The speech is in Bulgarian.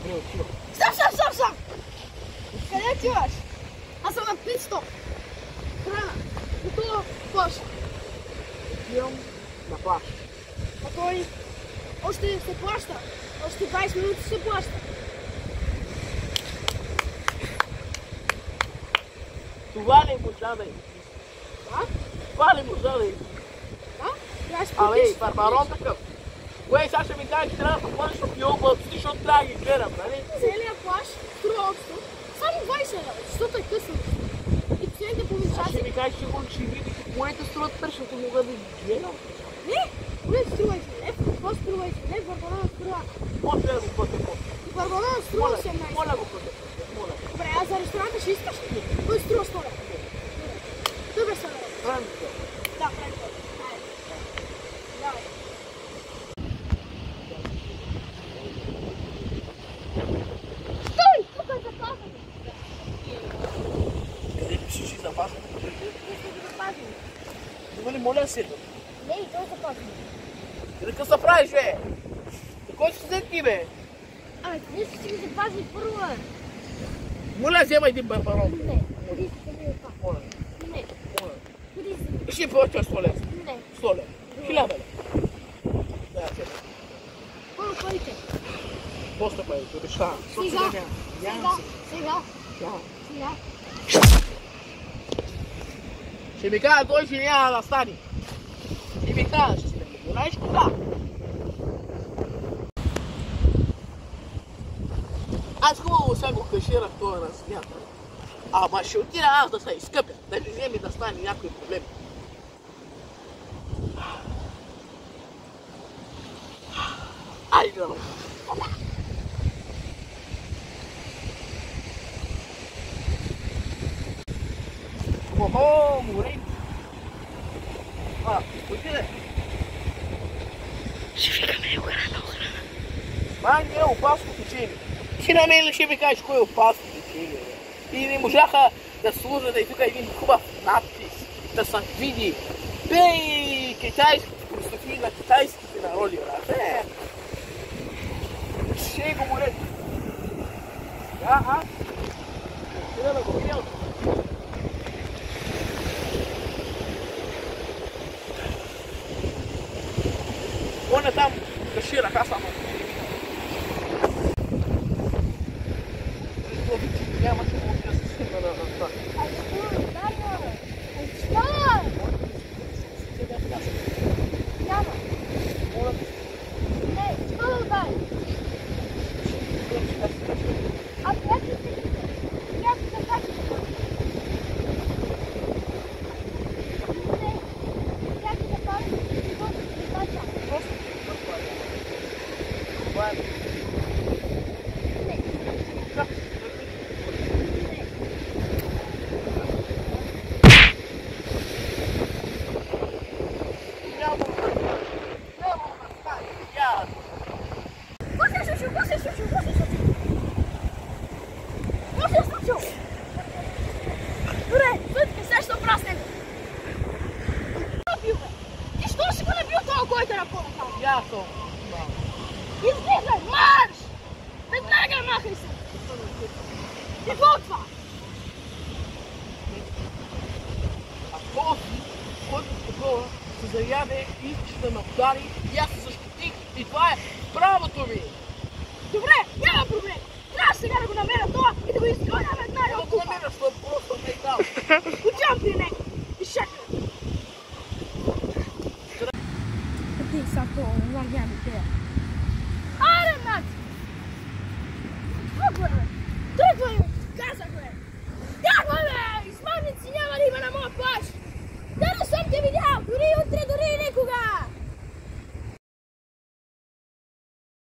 Стоп! Къде отиваш? Аз съм на пит-стоп. Храна. Готова плаш. Отивам на плаш. А той още се плаща. Още 20 минути се плаща. Това ли можа да е? Да? Това ли можа да е? Да? Абе, Барбарон такъв. Кое, сега ще ми кажа, че трябва да планеш в йобълци, защото трябва да ги гледам, нали? Целият плаш струва общо само 20 лева, защото е късно. И последните половин час... Ще ми кажеш, че видиш, моите струват тършното, мога да ги гледам. Не, моите струва 1 лев, какво струва 1 лев, Барбарона струва... Може да го платя по. Барбарона струва 18. Моля го платя. Моля. Добре, а за ресторанта ще искаш? Кой струва 100 лев? Добре, 100 лев. Правим го. Да, правим го. Давай. Стой! Тук е запазено. Къде пишеш и запазване? Запазено. Има ли моля се? Не, и то е запазено. Какво се правиш, бе? Кой ще се ти, бе? Абе, къде ще ги запази първо, бе? Моля, взема един барбарон. Не, ходи си да ми това. Моля. Не, Моля. ходи си. Ще повече 100 лев. Не. 100 лев. 1000 лев. Да, сега. Първо парите. После парите, обещавам. Сега. Ще ми кажа, той ще няма да стане. Ще ми кажа, ще си не знаеш кога. Аз хубаво сега го каширах това на смята. Ама ще отида аз да се изкъпя, да не вземе да стане някой проблем. Айде, давай. Охо, море. Отиде. Ще викаме охрана. Ма не е опасно течение. Ти на мен ли ще ми кажеш кой е опасно течение? И не можаха да служат и тук един хубав надпис, да се види. Бей, китайските простоти на китайските народи, брат. Ще го море. Аз ще да го видя. Он е там каширах, аз само. Няма да може да се стигна на това. Няма. Не, що да удари? А как да се кажа? Как да кажа? Не, как да кажа? Просто това е. Как? Добре, вътре, сега ще опрасне. Ти що си го набил това, който е напълно там? Ясно. Излизай, марш! Веднага махай се! Какво от това? А този, който такова, се заяде и ще да ме удари и аз се защитих и това е правото ми. Добре, няма проблем. Трябва сега да го намеря това и да го изгоня веднага от тук. Да го намеря, защото просто не е дал. Отивам при него и чакай. Ти са това, няма идея.